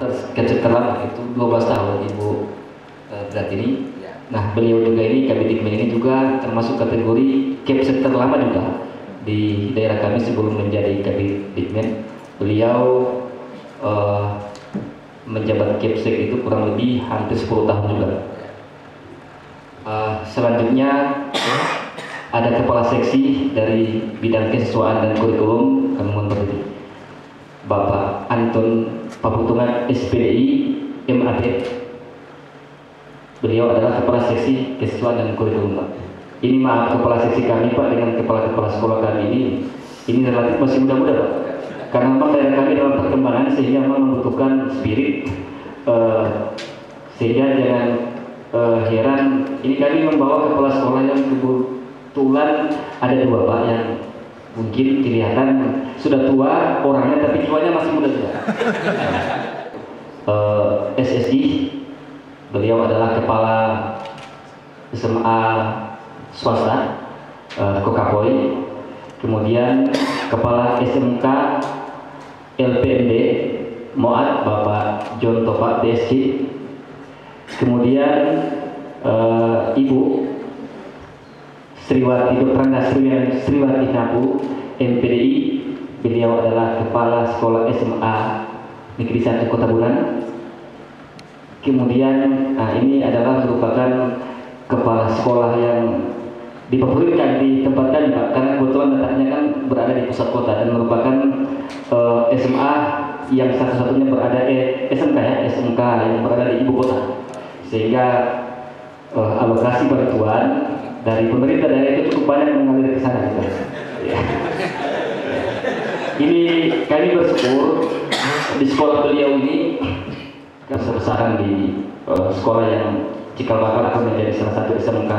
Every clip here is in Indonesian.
terlama itu 12 tahun Ibu Bratini. Nah, beliau juga ini Kabid Dikmen ini juga termasuk kategori Kepsek terlama juga di daerah kami sebelum menjadi Kabid Dikmen. Beliau menjabat Kepsek itu kurang lebih hampir 10 tahun juga. Selanjutnya ada kepala seksi dari bidang kesiswaan dan kurikulum, kami mohon berdiri, Bapak Anton Paputungan SPDI MAT. Beliau adalah kepala seksi kesiswaan dan kurikulum, Pak. Ini maaf, kepala seksi kami, Pak, dengan kepala sekolah kami ini relatif masih muda-muda, Pak. Karena memang daerah kami dalam perkembangan sehingga memang membutuhkan spirit, sehingga jangan heran. Ini kami membawa kepala sekolah yang kebetulan ada 2, Pak, yang mungkin kelihatan sudah tua orangnya tapi jiwanya masih muda juga. SSI, beliau adalah kepala SMA swasta Kokapoy. Kemudian kepala SMK LPMD Moat Bapak John Topak DSC. Kemudian Ibu Sriwati Dr. Sriwati Napu MPDI, beliau adalah kepala sekolah SMA Negeri 1 Kota Bulan. Kemudian ini adalah merupakan kepala sekolah yang difavoritkan di tempat kami, Pak, karena kebetulan letaknya kan berada di pusat kota dan merupakan SMA yang satu-satunya berada SMK yang berada di ibu kota, sehingga alokasi bantuan dari pemerintah daerah itu cukup banyak mengalir ke sana gitu. Ya. Ini kami bersyukur di sekolah beliau ini kebesaran di sekolah yang cikal bakal akan menjadi salah satu SMK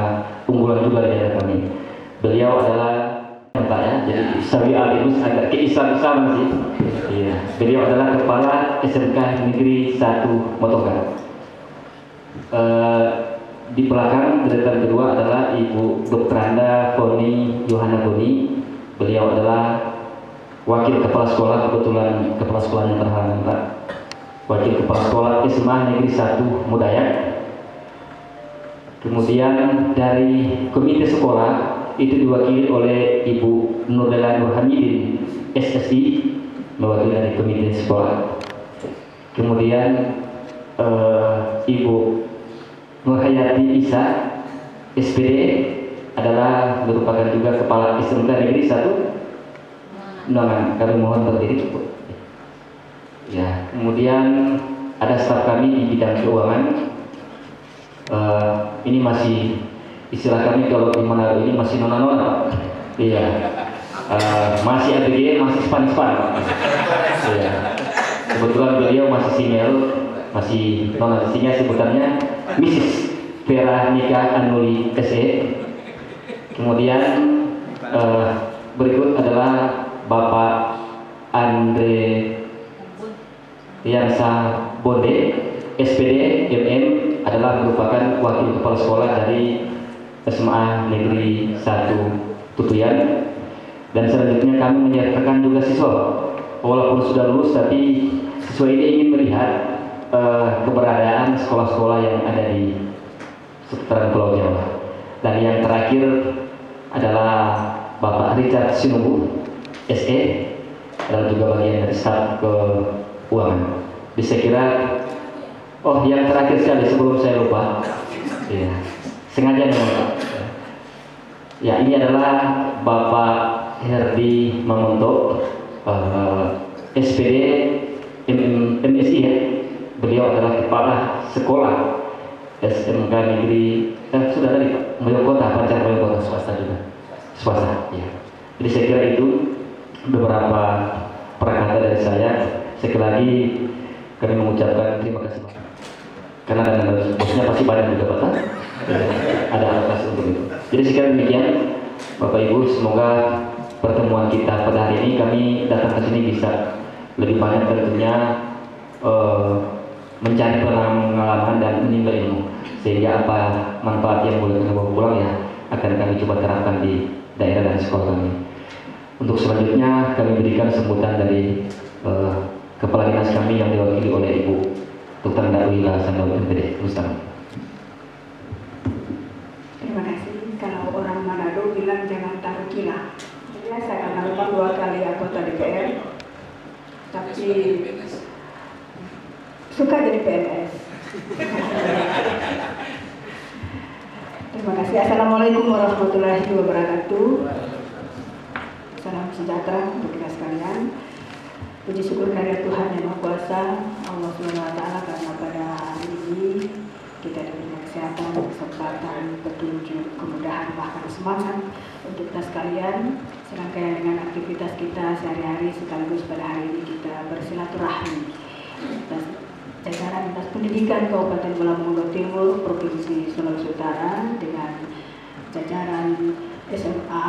unggulan juga di daerah kami. Beliau adalah Pak, ya, jadi Sawi Alimus agak ke-Islam-Islaman sih. Iya. Beliau adalah kepala SMK Negeri 1 Motokan. Di belakang direktur kedua adalah Ibu Dr. Anda Foni Yohana Boni. Beliau adalah wakil kepala sekolah, kebetulan kepala sekolahnya terhalang, Pak. Wakil kepala sekolah SMA Negeri 1 Mudayak. Kemudian dari komite sekolah itu diwakili oleh Ibu Nurdela Nurhamidin SSI, mewakili dari komite sekolah. Kemudian Ibu Nurhayati Isa SPD adalah merupakan juga kepala SMK Negeri 1 Undangan. Kami mohon berdiri. Ya, kemudian ada staf kami di bidang keuangan. Ini masih istilah kami kalau di Manado ini masih nona-nona. Iya. Masih ABG, masih span-span. Iya. Kebetulan beliau masih single, masih nona, sehingga sebutannya Mrs. Vera Nika Anuli SE. Kemudian berikut adalah Bapak Andre Riansa Bode SPD MM, adalah merupakan wakil kepala sekolah dari SMA Negeri 1 Tutuyan. Dan selanjutnya kami menyertakan juga siswa, walaupun sudah lulus tapi siswa ini ingin melihat keberadaan sekolah-sekolah yang ada di seputaran Pulau Jawa. Dan yang terakhir adalah Bapak Richard Sinubu SE, dan juga bagian dari staf keuangan. Bisa kira, oh yang terakhir sekali sebelum saya lupa, ya, sengaja nih, Pak. Ya, ini adalah Bapak Herdi Mamonto, SPD MSI, ya. Beliau adalah kepala sekolah SMK Negeri sudah tadi, Pak, Moyokota, Pancar Moyokota, swasta juga, swasta. Ya. Jadi saya kira itu beberapa perkata dari saya. Sekali lagi kami mengucapkan terima kasih, Pak. Karena dana bosnya pasti banyak juga, Pak. Ada alokasi untuk itu. Jadi sekian demikian, Bapak Ibu, semoga pertemuan kita pada hari ini, kami datang ke sini bisa lebih banyak tentunya mencari pengalaman dan menimba ilmu, sehingga apa manfaat yang boleh kita bawa pulang ya akan kami coba terapkan di daerah dan sekolah kami. Untuk selanjutnya kami berikan sambutan dari kepala dinas kami yang diwakili oleh Ibu Dr. Darwila Sandawa MPD. Teruskan. Terima kasih. Kalau orang Manado bilang jangan taruh kila. Saya memang 2 kali anggota DPR, tapi suka jadi PNS. Terima kasih. Assalamualaikum warahmatullahi wabarakatuh. Salam sejahtera untuk kita sekalian. Puji syukur kehadirat Tuhan yang Maha Kuasa, Allah Subhanahu wa Ta'ala, karena pada hari ini kita diberi kesehatan, kesempatan, petunjuk, kemudahan, bahkan semangat untuk kita sekalian. Serangkaian dengan aktivitas kita sehari-hari, sekaligus pada hari ini kita bersilaturahmi atas jajaran Dinas Pendidikan Kabupaten Bolang Mongondo Timur, Provinsi Sulawesi Utara, dengan jajaran SMA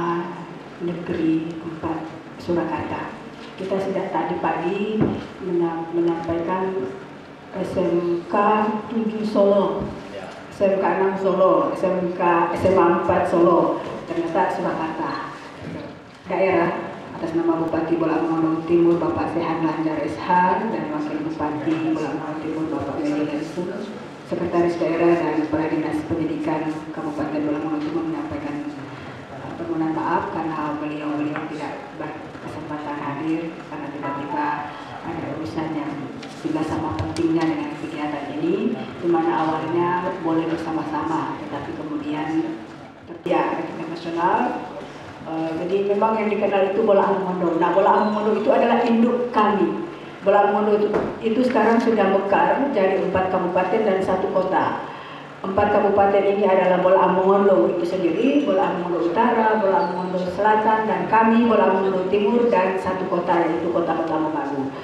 Negeri 4 Surakarta. Kita sejak tadi pagi menyampaikan SMK 7 Solo, SMK 6 Solo, SMA 4 Solo, ternyata Surakarta. Daerah atas nama Bupati Bolang Mongondo Timur Bapak Sehan Lanjar SH dan Wakil Bupati Bolang Mongondo Timur Bapak Medi Lensu, Sekretaris Daerah dan Kepala Dinas Pendidikan Kabupaten Bolang Mongondo Timur menyampaikan permohonan maaf karena beliau tidak berkesempatan hadir karena tiba-tiba ada urusan yang juga sama pentingnya dengan kegiatan ini, di mana awalnya boleh bersama-sama, tetapi kemudian terjadi kegiatan nasional. Jadi memang yang dikenal itu Bolang Mongondo. Nah, Bolang Mongondo itu adalah induk kami. Bolang Mongondo itu sekarang sudah mekar jadi 4 kabupaten dan 1 kota. 4 kabupaten ini adalah Bolang Mongondo itu sendiri, Bolang Mongondo Utara, Bolang Mongondo Selatan, dan kami Bolang Mongondo Timur, dan 1 kota yaitu Kota Mobagu.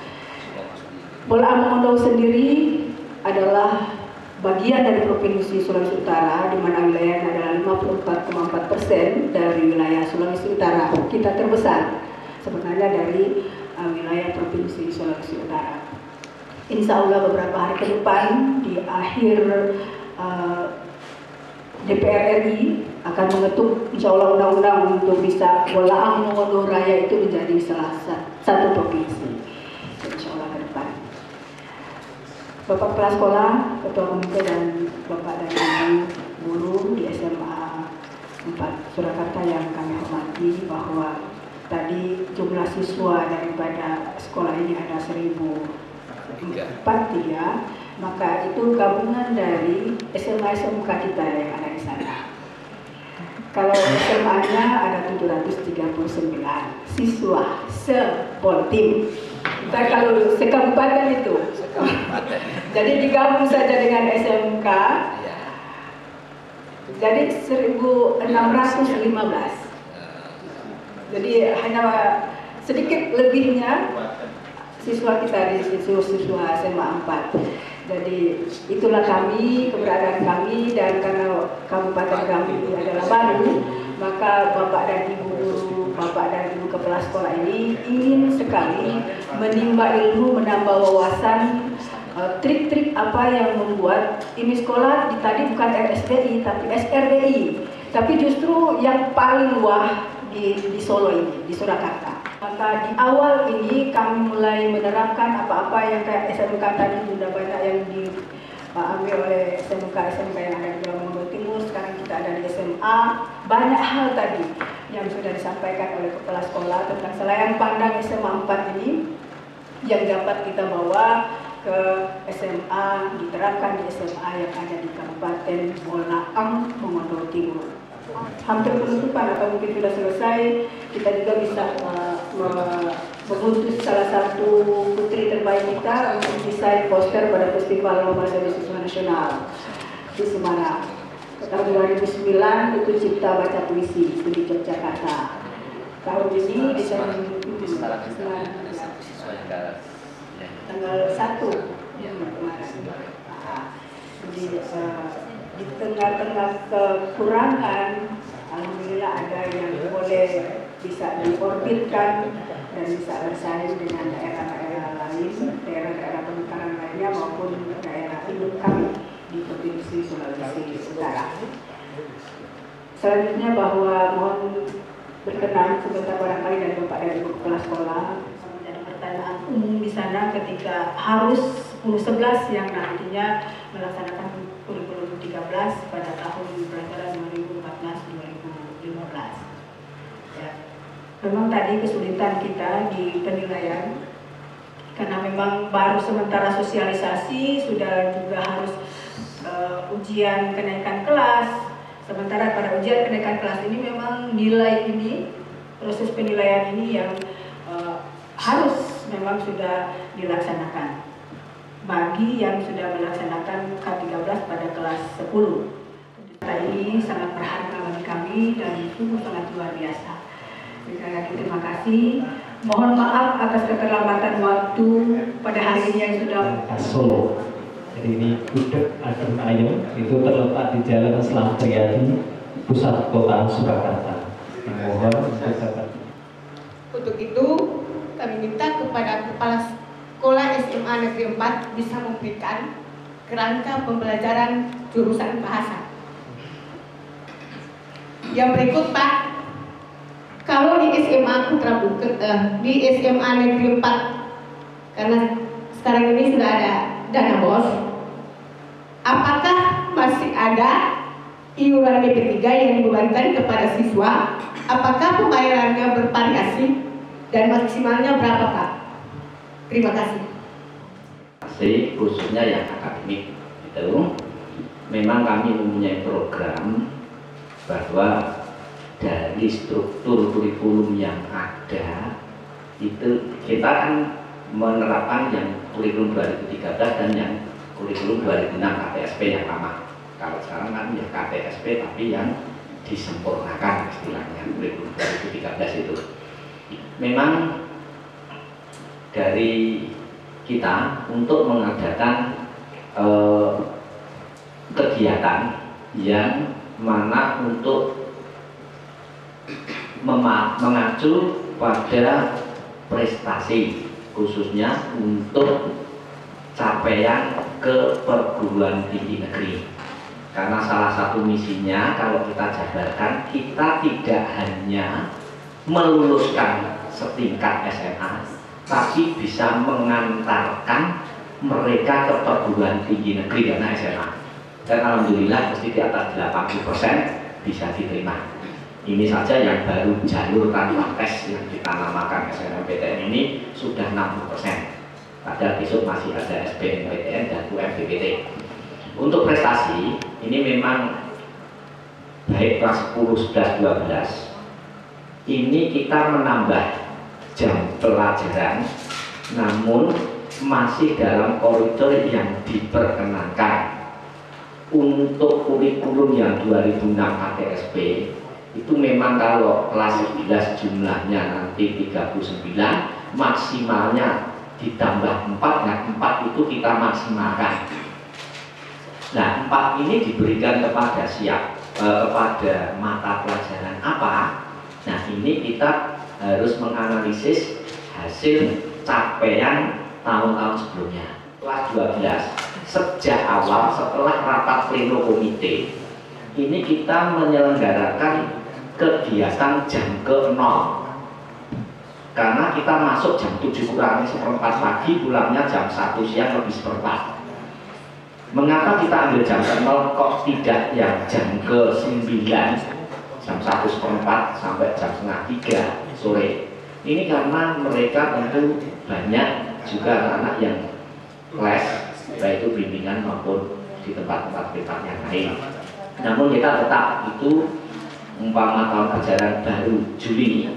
Bolang Mongondo sendiri adalah bagian dari Provinsi Sulawesi Utara, di mana wilayahnya adalah 54,4% dari wilayah Sulawesi Utara. Kita terbesar sebenarnya dari wilayah Provinsi Sulawesi Utara. Insya Allah beberapa hari ke depan di akhir DPR RI akan mengetuk insya Allah undang-undang untuk bisa Bolang Mongondo Raya itu menjadi salah satu provinsi. Insya Allah ke depan. Bapak Kepala Sekolah, Ketua Komite, dan Bapak dan Ibu guru di SMA 4 Surakarta yang kami hormati, bahwa tadi jumlah siswa daripada sekolah ini ada 1.043, maka itu gabungan dari SMA-SMK kita yang ada di sana. Kalau SMA-nya ada 739 siswa se-Poltim. Ntar kalau sekabupaten itu, jadi digabung saja dengan SMK, jadi 1.615. Jadi hanya sedikit lebihnya siswa kita di siswa SMA 4. Jadi itulah kami, keberadaan kami, dan karena kabupaten kami adalah baru, maka Bapak dan Ibu guru, Bapak dan Ibu kepala sekolah ini ingin sekali menimba ilmu, menambah wawasan, trik-trik apa yang membuat ini sekolah tadi bukan RSDI tapi SRDI, tapi justru yang paling wah di Solo ini, di Surakarta. Maka di awal ini kami mulai menerapkan apa-apa yang kayak SMK tadi sudah banyak yang diambil oleh SMK yang ada di Bolang Mongondo Timur. Sekarang kita ada di SMA. Banyak hal tadi yang sudah disampaikan oleh kepala sekolah tentang selayan pandang SMA 4 ini yang dapat kita bawa ke SMA, diterapkan di SMA yang ada di Kabupaten Bolang Mongondo Timur. Hampir penutupan atau mungkin sudah selesai, kita juga bisa mengutus salah satu putri terbaik kita untuk desain poster pada Festival Lomba Siswa Nasional di Semarang. Tahun 2009 itu Cipta Baca Puisi itu di Yogyakarta. Tahun ini desain tanggal 1 kemarin. Jadi di tengah-tengah kekurangan, alhamdulillah ada yang boleh bisa diorbitkan dan bisa bersaing dengan daerah-daerah lain, daerah-daerah pemekaran lainnya maupun daerah induk kami di Provinsi Sulawesi Utara. Selanjutnya bahwa mohon berkenan sebentar barangkali dari Bapak dan Ibu kepala sekolah menjadi pelaksanaan umum di sana ketika harus 10-11 yang nantinya melaksanakan kurikulum 13 pada tahun pelajaran 2014-2015. Ya. Memang tadi kesulitan kita di penilaian karena memang baru sementara sosialisasi, sudah juga harus ujian kenaikan kelas. Sementara pada ujian kenaikan kelas ini memang nilai ini, proses penilaian ini yang harus memang sudah dilaksanakan bagi yang sudah melaksanakan K13 pada kelas 10. Data ini sangat berharga bagi kami dan sungguh sangat luar biasa. Sekali lagi terima kasih. Mohon maaf atas keterlambatan waktu pada hari ini yang sudah Solo. Jadi ini Gudeg Adem Ayem itu terletak di Jalan Selamat Riyadi, pusat kota Surakarta. Mohon untuk dapat. Untuk itu kami minta kepada Kepala Sekolah SMA Negeri 4 bisa memberikan kerangka pembelajaran jurusan bahasa. Yang berikut Pak, kalau di SMA Putra Bukit, di SMA Negeri 4, karena sekarang ini sudah ada dana BOS, apakah masih ada iuran BP3 yang dibebankan kepada siswa? Apakah pembayarannya bervariasi dan maksimalnya berapa Pak? Terima kasih. Khususnya yang akademik itu, memang kami mempunyai program bahwa dari struktur kurikulum yang ada itu kita kan menerapkan yang kurikulum 2013 dan yang kurikulum 2006 KTSP yang lama. Kalau sekarang kan ya KTSP tapi yang disempurnakan istilahnya kurikulum 2013 itu. Memang dari kita untuk mengadakan kegiatan yang mana untuk mengacu pada prestasi, khususnya untuk capaian ke perguruan tinggi negeri. Karena salah satu misinya kalau kita jabarkan, kita tidak hanya meluluskan setingkat SMA, tapi bisa mengantarkan mereka ke perguruan tinggi negeri karena SMA. Dan alhamdulillah mesti di atas 80% bisa diterima. Ini saja yang baru jalur tanpa tes yang kita namakan SNMPTN ini sudah 60%. Padahal besok masih ada SBMPTN dan UMPPT. Untuk prestasi ini memang baik kelas 10, 11, 12 ini kita menambah jam pelajaran, namun masih dalam koridor yang diperkenankan. Untuk kurikulum yang 2006 KTSP itu memang kalau kelas 11 jumlahnya nanti 39, maksimalnya ditambah 4, nah 4 itu kita maksimalkan. Nah 4 ini diberikan kepada kepada mata pelajaran apa? Nah ini kita harus menganalisis hasil capaian tahun-tahun sebelumnya. Kelas 12 sejak awal setelah rapat pleno komite ini kita menyelenggarakan kegiatan jam ke 0 karena kita masuk jam 7 kurang 1/4 pagi, pulangnya jam 1 siang lebih 1/4. Mengapa kita ambil jam ke 0 kok tidak yang jam ke 9 jam 1/4 sampai jam 2:30 sore? Ini karena mereka tentu banyak juga anak yang les, baik itu bimbingan maupun di tempat-tempat privat yang lain. Namun kita tetap itu umpama tahun ajaran baru Juli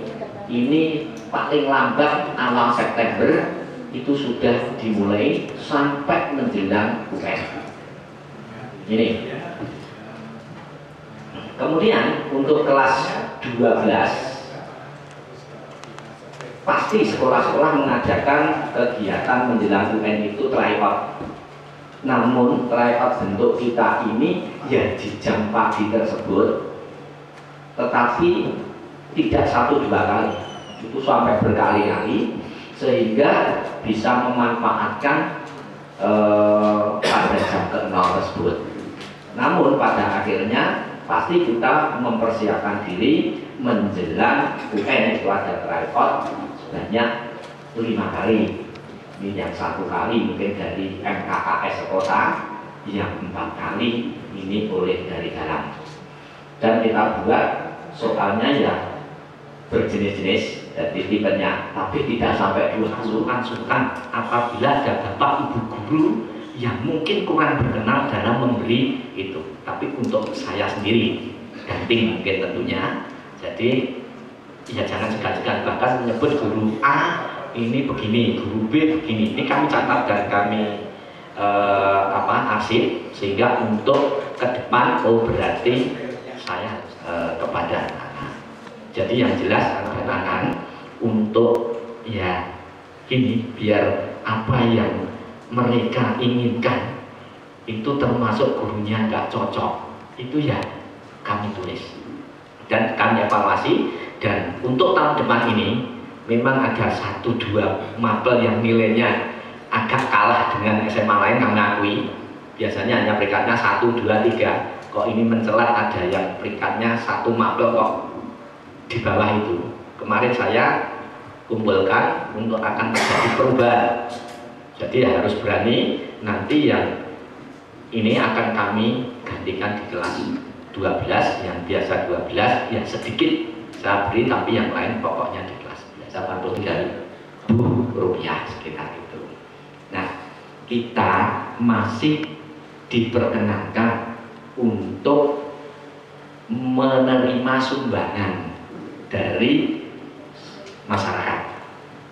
ini paling lambat awal September itu sudah dimulai sampai menjelang UN. Ini. Kemudian untuk kelas 12 pasti sekolah-sekolah mengadakan kegiatan menjelang UN itu tryout. Namun tryout bentuk kita ini ya di jam pagi tersebut, tetapi tidak 1-2 kali, itu sampai berkali-kali sehingga bisa memanfaatkan pada jam ke 0 tersebut. Namun pada akhirnya pasti kita mempersiapkan diri menjelang UN itu ada tryout sebanyak 5 kali. Ini yang 1 kali mungkin dari MKKS kota, yang 4 kali ini oleh dari dalam. Dan kita buat soalnya ya berjenis-jenis, jadi tipenya, tapi tidak sampai 2 sultan. Apabila ada bapak ibu guru yang mungkin kurang berkenan dalam memberi itu, tapi untuk saya sendiri ganti mungkin tentunya. Jadi ya jangan segan-segan, bahkan menyebut guru A ini begini, guru B begini. Ini kami catat dan kami arsip, sehingga untuk ke depan berarti saya kepada anak. Jadi yang jelas anak-anak untuk ya ini biar apa yang mereka inginkan itu termasuk gurunya nggak cocok, itu ya kami tulis dan kami evaluasi. Dan untuk tahun depan ini memang ada 1-2 mapel yang nilainya agak kalah dengan SMA lain, kami akui. Biasanya hanya peringkatnya 1, 2, 3. Kok ini mencelat ada yang peringkatnya 1 mapel kok di bawah itu. Kemarin saya kumpulkan untuk akan terjadi perubahan. Jadi harus berani, nanti yang ini akan kami gantikan di kelas 12, yang biasa 12, yang sedikit saya beri, tapi yang lain pokoknya di kelas 83.000 rupiah sekitar itu. Nah, kita masih diperkenankan untuk menerima sumbangan dari masyarakat.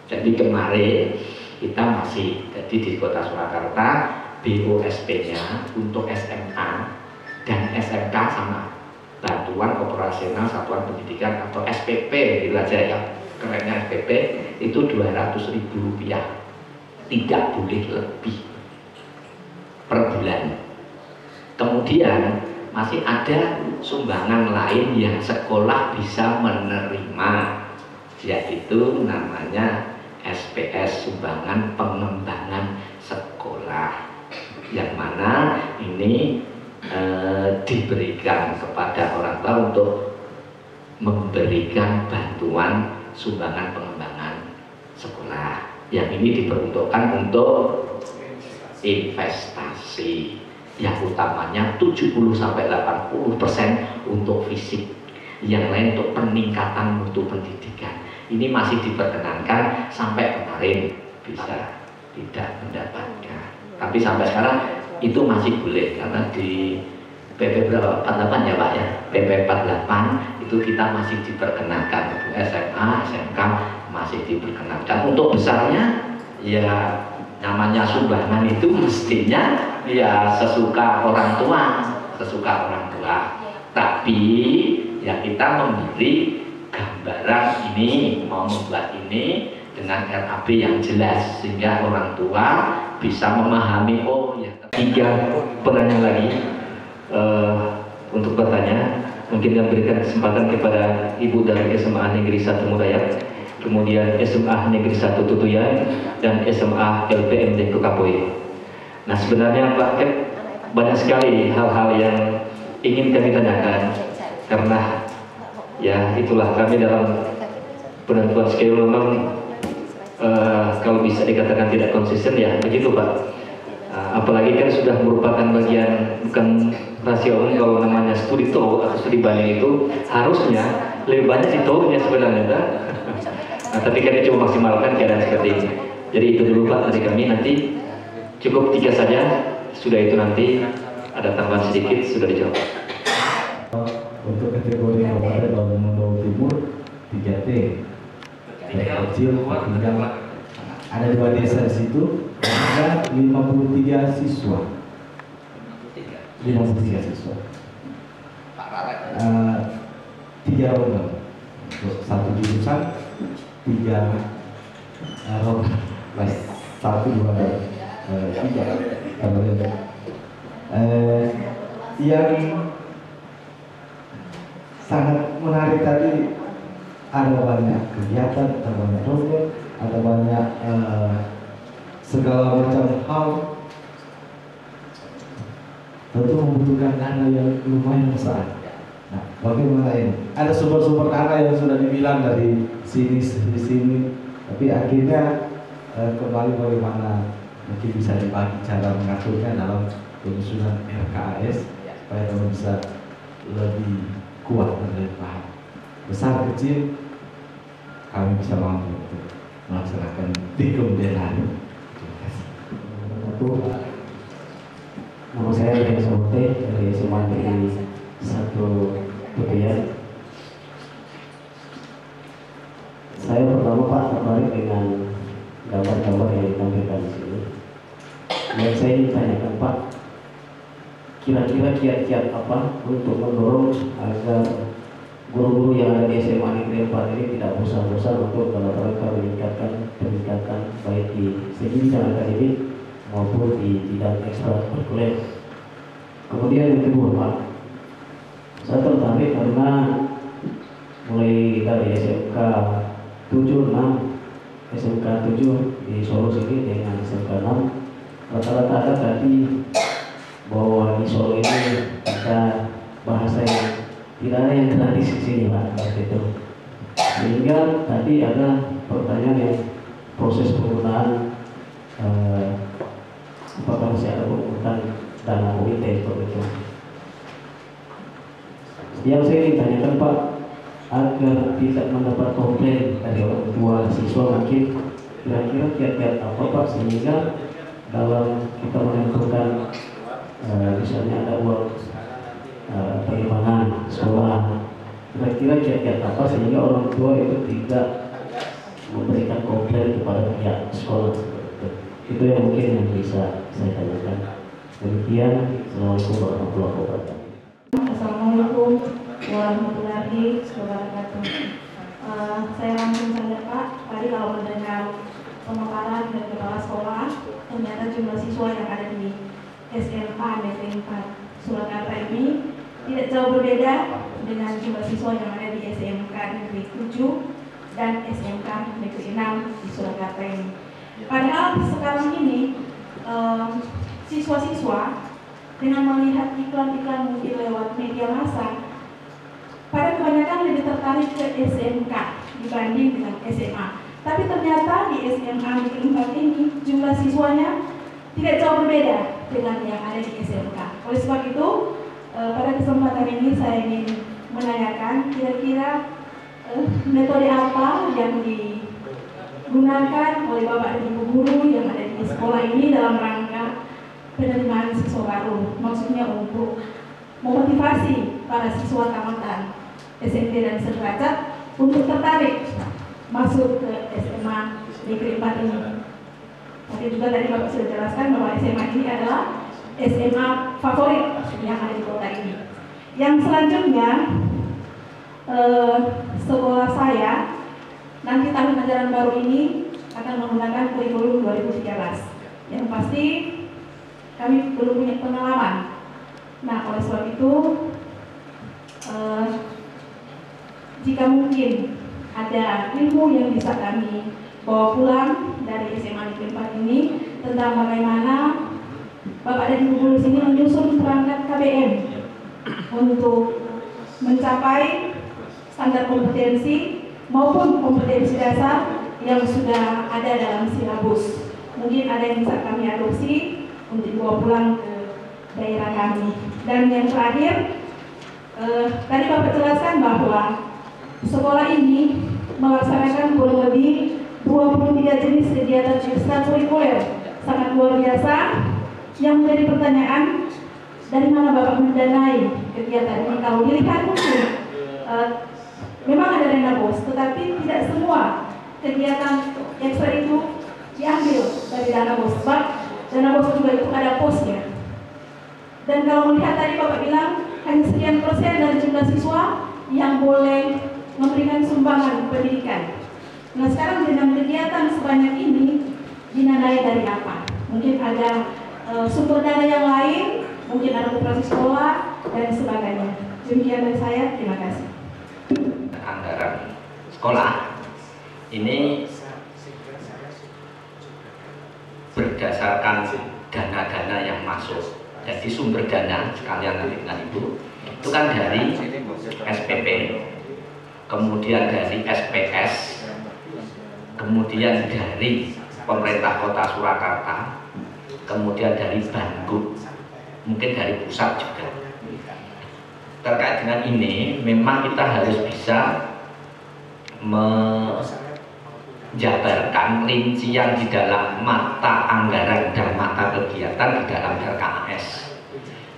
Jadi kemarin kita masih, jadi di Kota Surakarta BOSP-nya untuk SMA dan SMK sama bantuan operasional satuan pendidikan atau SPP, gitu aja ya, kerennya SPP itu 200.000 rupiah, tidak boleh lebih per bulan. Kemudian masih ada sumbangan lain yang sekolah bisa menerima, yaitu namanya SPS, sumbangan pengembangan sekolah, yang mana ini diberikan kepada orang tua untuk memberikan bantuan sumbangan pengembangan sekolah. Yang ini diperuntukkan untuk investasi, yang utamanya 70-80% untuk fisik, yang lain untuk peningkatan mutu pendidikan. Ini masih diperkenankan, sampai kemarin bisa tidak mendapatkan, tapi sampai sekarang itu masih boleh, karena di PP berapa? 48 ya Pak ya, PP 48 itu kita masih diperkenankan. Untuk SMA, SMK masih diperkenankan. Untuk besarnya ya namanya sumbangan itu mestinya ya sesuka orang tua, tapi ya kita memberi gambaran ini, mau membuat ini dengan RAB yang jelas, sehingga orang tua bisa memahami. Oh ya, 3 pertanyaan lagi untuk bertanya. Mungkin yang berikan kesempatan kepada Ibu dari SMA Negeri 1 Mudayak, kemudian SMA Negeri 1 Tutuyan, dan SMA LPMD Kukapoi. Nah, sebenarnya Pak Kep, banyak sekali hal-hal yang ingin kami tanyakan, karena ya itulah kami dalam penentuan schedule memang kalau bisa dikatakan tidak konsisten ya begitu Pak. Apalagi kan sudah merupakan bagian, bukan rahasia umum kalau namanya studi tour atau studi banding itu harusnya lebih banyak di tournya sebenarnya kan? Nah, tapi kami coba maksimalkan keadaan seperti ini. Jadi itu dulu Pak dari kami, nanti cukup 3 saja, sudah itu nanti ada tambahan sedikit sudah dijawab. Untuk kategori Kabupaten Lamongan Timur 3T, kecil, tinggal ada 2 desa di situ, ada 53 siswa. 53 siswa. 3 ronde, 1 jurusan, 3 ronde, 1, 2, 3. Yang sangat menarik tadi, ada banyak kegiatan, ada banyak ronde, ada banyak segala macam hal, tentu membutuhkan dana yang lumayan besar. Nah, bagaimana ini? Ada sumber-sumber dana yang sudah dibilang dari sini, tapi akhirnya kembali bagaimana mungkin bisa dibagi cara mengaturnya dalam penyusunan RKAS supaya teman bisa lebih kuat dan lebih paham. Besar kecil kami bisa mampu untuk melaksanakan di kemudian hari. Terima kasih. Nama saya Rian Sobote dari SMA Negeri 1 Tutuyan. Saya pertama Pak tertarik dengan gambar-gambar yang ditampilkan di sini. Dan saya ingin tanyakan Pak, kira-kira kiat-kiat apa untuk mendorong agar guru-guru yang ada di SMA Negeri 4 ini tidak bosan-bosan untuk dalam rangka meningkatkan peningkatan baik di segi bidang akademik maupun di bidang ekstrakurikuler. Kemudian yang kedua Pak, saya tertarik karena mulai kita di SMK 7, 6, SMK 7 di Solo sini dengan SMK 6 rata-rata ada tadi bahwa di Solo ini ada bahasa yang tidak ada yang gratis di sini Pak, itu. Sehingga tadi ada pertanyaan yang proses penggunaan apakah masih ada penggunaan dana UIT seperti itu. Yang saya ingin tanyakan Pak, agar tidak mendapat komplain dari orang tua siswa, mungkin kira-kira kiat-kiat apa Pak sehingga dalam kita menentukan misalnya ada uang penerimaan sekolah, kira-kira kiat-kiat apa sehingga orang tua itu tidak memberikan komplain kepada pihak sekolah. Itu yang mungkin yang bisa saya tanyakan. Demikian, Assalamualaikum warahmatullahi wabarakatuh. Assalamualaikum warahmatullahi wabarakatuh. Saya langsung saja Pak. Tadi kalau mendengar pemaparan dari kepala sekolah, ternyata jumlah siswa yang ada di SMA Negeri 4 Surakarta ini tidak jauh berbeda dengan jumlah siswa yang ada di SMK Negeri 7 dan SMK Negeri 6 di Surakarta ini. Padahal sekarang ini siswa-siswa dengan melihat iklan-iklan mungkin lewat media massa, pada kebanyakan lebih tertarik ke SMK dibanding dengan SMA. Tapi ternyata di SMA Negeri 4 ini jumlah siswanya tidak jauh berbeda dengan yang ada di SMK. Oleh sebab itu, pada kesempatan ini saya ingin menanyakan kira-kira metode apa yang digunakan oleh Bapak dan Ibu guru yang ada di sekolah ini dalam rangka penerimaan siswa baru, maksudnya untuk memotivasi para siswa tamatan SMP dan sederajat untuk tertarik masuk ke SMA Negeri 4 ini. Tapi juga tadi Bapak sudah jelaskan bahwa SMA ini adalah SMA favorit yang ada di kota ini. Yang selanjutnya, sekolah saya nanti tahun ajaran baru ini akan menggunakan kurikulum 2013. Yang pasti kami belum punya pengalaman. Nah, oleh sebab itu, jika mungkin ada ilmu yang bisa kami bawa pulang dari SMA Negeri 4 ini tentang bagaimana Bapak dan Ibu guru sini menyusun perangkat KBM untuk mencapai standar kompetensi maupun kompetensi dasar yang sudah ada dalam silabus. Mungkin ada yang bisa kami adopsi untuk dibawa pulang ke daerah kami. Dan yang terakhir, tadi Bapak jelaskan bahwa sekolah ini melaksanakan kurang lebih 23 jenis kegiatan ekstrakurikuler, sangat luar biasa. Yang menjadi pertanyaan, dari mana Bapak mendanai kegiatan ini? Kalau dilihat mungkin memang ada dana BOS, tetapi tidak semua kegiatan ekstra itu diambil dari dana BOS. Sebab dana BOS juga itu ada posnya. Dan kalau melihat tadi Bapak bilang hanya sekian persen dari jumlah siswa yang boleh memberikan sumbangan pendidikan. Nah, sekarang dengan kegiatan sebanyak ini dinadai dari apa? Mungkin ada sumber dana yang lain, mungkin ada koperasi sekolah dan sebagainya. Demikian dari saya, terima kasih. Anggaran sekolah ini berdasarkan dana-dana yang masuk. Jadi sumber dana sekalian nanti itu kan dari SPP, kemudian dari SPS, kemudian dari pemerintah Kota Surakarta, kemudian dari Bandung, mungkin dari pusat juga. Terkait dengan ini, memang kita harus bisa menjabarkan rincian di dalam mata anggaran dan mata kegiatan di dalam RKAS.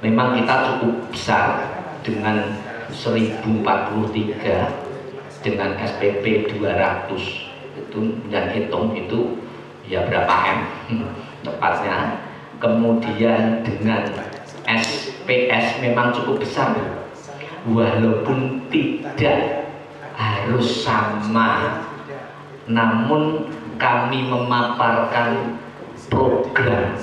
Memang kita cukup besar dengan 1043 dengan SPP 200 itu, dan hitung itu ya berapa M tepatnya. Kemudian dengan SPS memang cukup besar, walaupun tidak harus sama, namun kami memaparkan program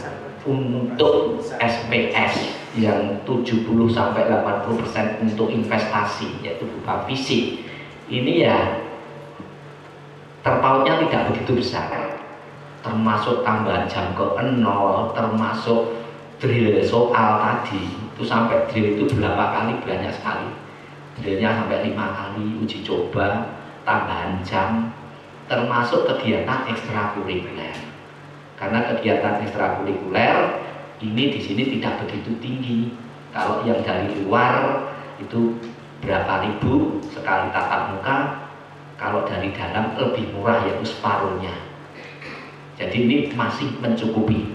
untuk SPS yang 70-80% untuk investasi, yaitu berupa fisik. Ini ya terpautnya tidak begitu besar, termasuk tambahan jam ke-0, termasuk drill soal tadi itu, sampai drill itu berapa kali, banyak sekali drillnya, sampai 5 kali uji coba, tambahan jam, termasuk kegiatan ekstrakurikuler. Karena kegiatan ekstrakurikuler ini di sini tidak begitu tinggi. Kalau yang dari luar itu berapa ribu sekali tatap muka, kalau dari dalam lebih murah, yaitu separuhnya. Jadi ini masih mencukupi.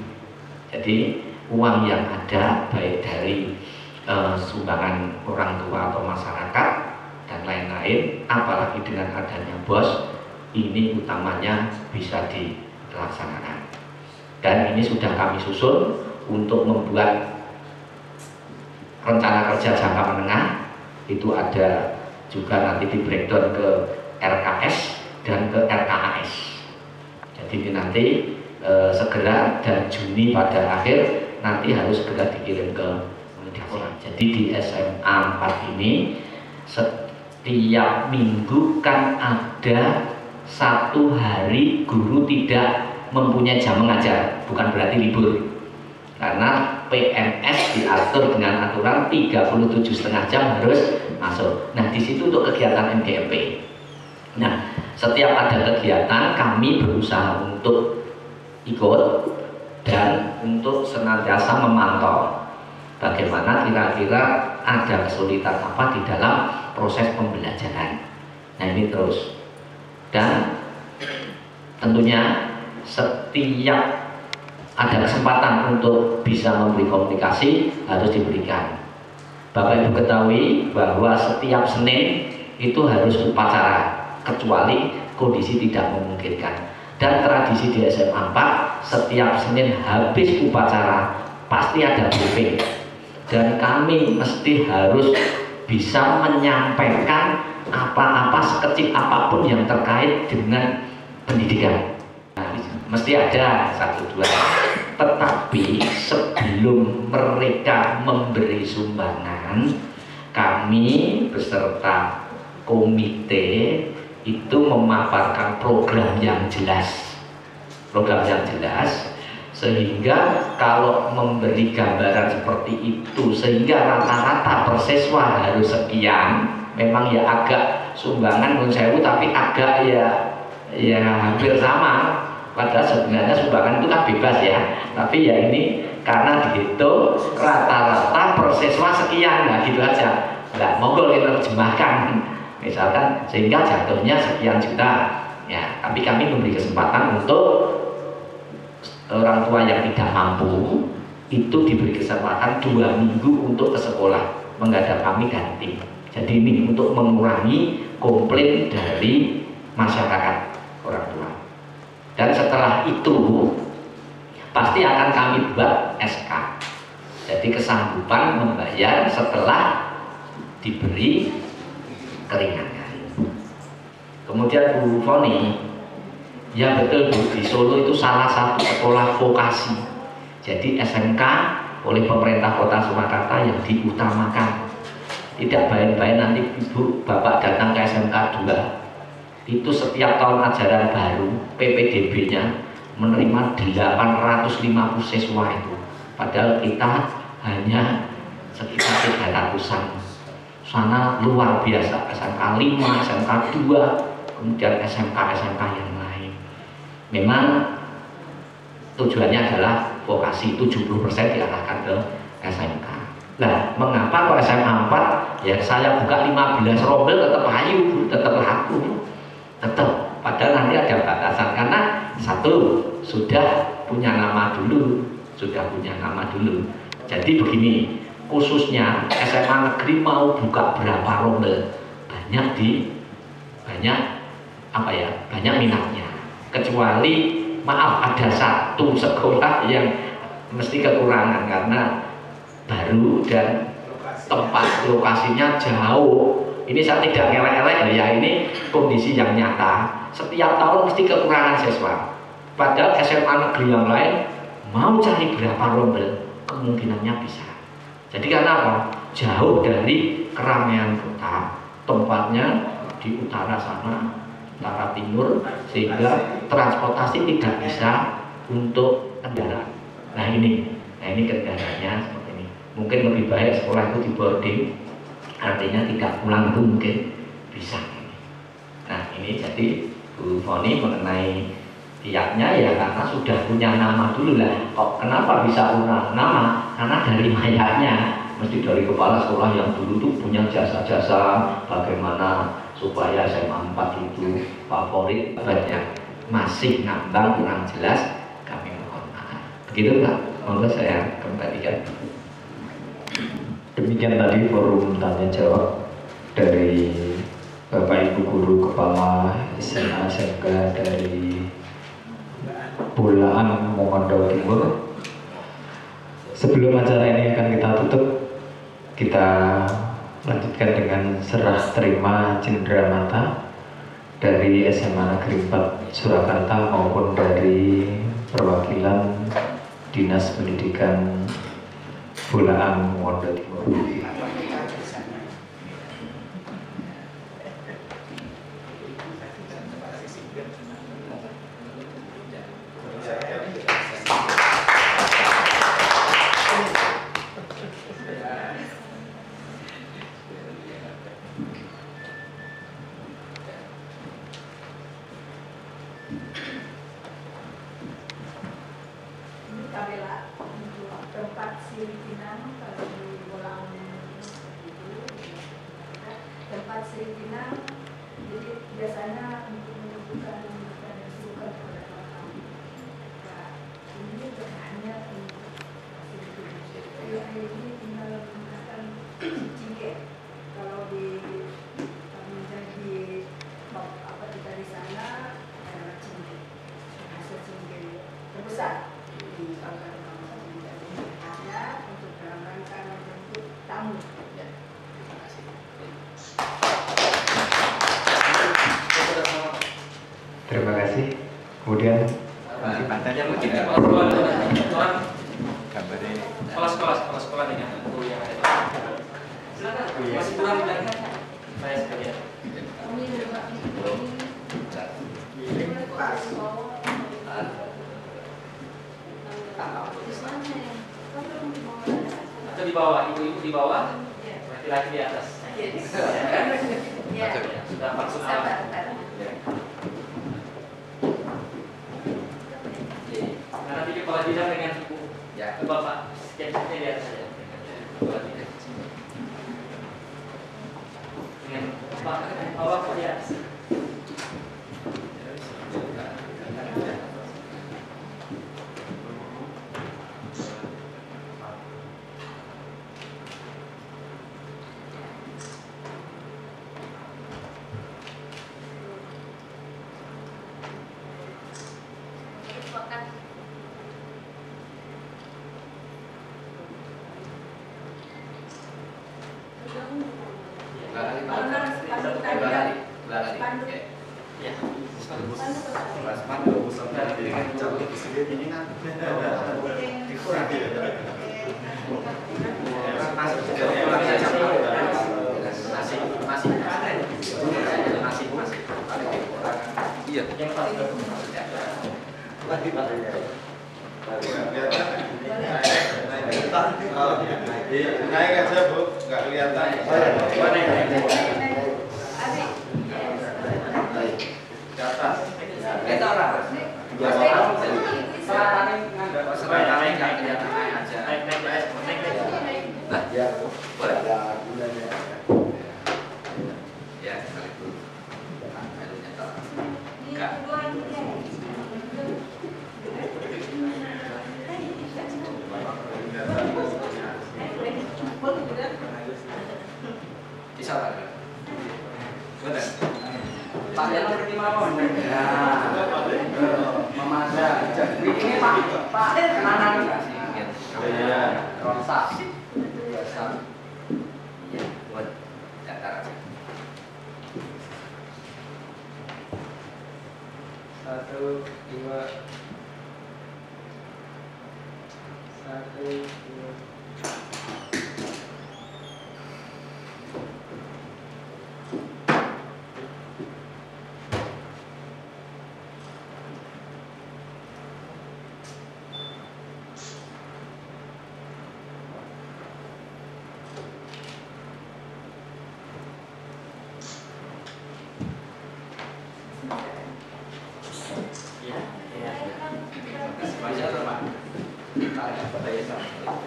Jadi uang yang ada baik dari sumbangan orang tua atau masyarakat dan lain-lain, apalagi dengan adanya BOS, ini utamanya bisa dilaksanakan. Dan ini sudah kami susun untuk membuat rencana kerja jangka menengah. Itu ada juga nanti di breakdown ke RKS dan ke RKAS. Jadi ini nanti segera, dan Juni pada akhir nanti harus segera dikirim ke sekolah. Jadi di SMA 4 ini setiap minggu kan ada 1 hari guru tidak mempunyai jam mengajar, bukan berarti libur. Karena PNS diatur dengan aturan 37,5 jam harus masuk. Nah, di situ untuk kegiatan MGMP. Nah, setiap ada kegiatan kami berusaha untuk ikut dan untuk senantiasa memantau bagaimana kira-kira ada kesulitan apa di dalam proses pembelajaran. Nah, ini terus. Dan tentunya setiap ada kesempatan untuk bisa memberi komunikasi harus diberikan. Bapak Ibu ketahui bahwa setiap Senin itu harus upacara, kecuali kondisi tidak memungkinkan. Dan tradisi di SMA 4, setiap Senin habis upacara pasti ada briefing. Dan kami mesti harus bisa menyampaikan apa-apa sekecil apapun yang terkait dengan pendidikan. Nah, mesti ada 1-2. Tetapi sebelum mereka memberi sumbangan, kami beserta komite itu memaparkan program yang jelas. Sehingga kalau memberi gambaran seperti itu, sehingga rata-rata per siswa harus sekian, memang ya agak sumbangan menurut saya, tapi agak ya hampir sama. Padahal sebenarnya sumbangan itu kan bebas ya, tapi ya ini karena dihitung rata-rata per siswa sekian, nah gitu aja. Nggak monggo kita terjemahkan, misalkan sehingga jatuhnya sekian juta ya, tapi kami memberi kesempatan untuk orang tua yang tidak mampu itu diberi kesempatan 2 minggu untuk ke sekolah menghadap kami dan tim. Jadi ini untuk mengurangi komplain dari masyarakat orang tua. Dan setelah itu pasti akan kami buat SK. Jadi kesanggupan membayar setelah diberi keringanan. Kemudian Bu Foni, ya betul Bu, di Solo itu salah satu sekolah vokasi. Jadi SMK oleh pemerintah Kota Surakarta yang diutamakan. Tidak baik-baik nanti Ibu Bapak datang ke SMK 2. Itu setiap tahun ajaran baru PPDB-nya menerima 850 siswa itu. Padahal kita hanya sekitar 300-an. Sana luar biasa, SMK 5, SMK 2, kemudian SMK yang lain. Memang tujuannya adalah vokasi, 70% diarahkan ke SMK. Nah, mengapa kok SMA 4 ya saya buka 15 rombel tetap ayu, tetap laku, tetap, padahal nanti ada batasan karena satu sudah punya nama dulu, jadi begini, khususnya SMA negeri mau buka berapa rombel banyak minatnya, kecuali maaf ada satu sekolah yang mesti kekurangan karena baru dan tempat lokasinya jauh. Ini saya tidak ngelek-ngelek ya, ini kondisi yang nyata. Setiap tahun mesti kekurangan siswa. Padahal SMA negeri yang lain mau cari berapa rombel kemungkinannya bisa. Jadi karena apa? Jauh dari keramaian kota, tempatnya di utara sana, utara timur, sehingga transportasi tidak bisa untuk kendaraan. Nah ini kendalanya seperti ini. Mungkin lebih baik sekolah itu di boarding, artinya tidak pulang itu mungkin bisa. Nah ini jadi Bu Foni mengenai pihaknya ya karena sudah punya nama dulu lah. Kok kenapa bisa punya nama? Karena dari mayatnya, mesti dari kepala sekolah yang dulu tuh punya jasa-jasa bagaimana supaya SMA 4 itu favorit banyak. Masih ngambang kurang jelas, kami mohon maaf. Begitu Pak, monggo saya kembalikan. Demikian tadi forum tanya jawab dari Bapak Ibu Guru Kepala SMA SMK dari Bulaan Mongondo Timur. Sebelum acara ini akan kita tutup, kita lanjutkan dengan serah terima cenderamata dari SMA Negeri 4 Surakarta maupun dari perwakilan Dinas Pendidikan Bulaan Mongondo Timur. Terima kasih. Kemudian sekolah dengan guru yang ada. Silakan. Masih kurang dari saya sekalian. Atau di bawah, ibu-ibu di bawah, laki-laki di atas. Sudah maksud awal. Nanti kepala bidang dengan ibu, bapak, sketsnya di atas saja. Kepala bidang. Dengan bapak di atas. Naik aja Bu, nggak kelihatan. Di atas. Pak Deno ngerti mawon. Nah, memasang. Ini Pak kenanan kasih. Iya. Rosak. Rosak. Iya, buat datar aja. 1, 2. 1, 2.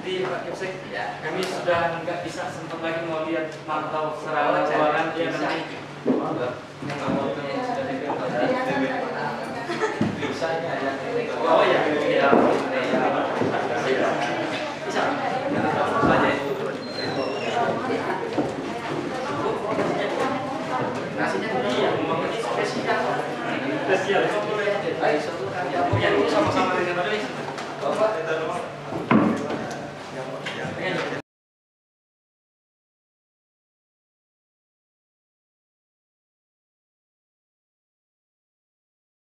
Pak Kipsek, kami sudah nggak bisa sempat lagi mau lihat mantau serangan ruangan yang nanti oh ya, bisa nasinya iya, ini spesial. Ayo, yang sama-sama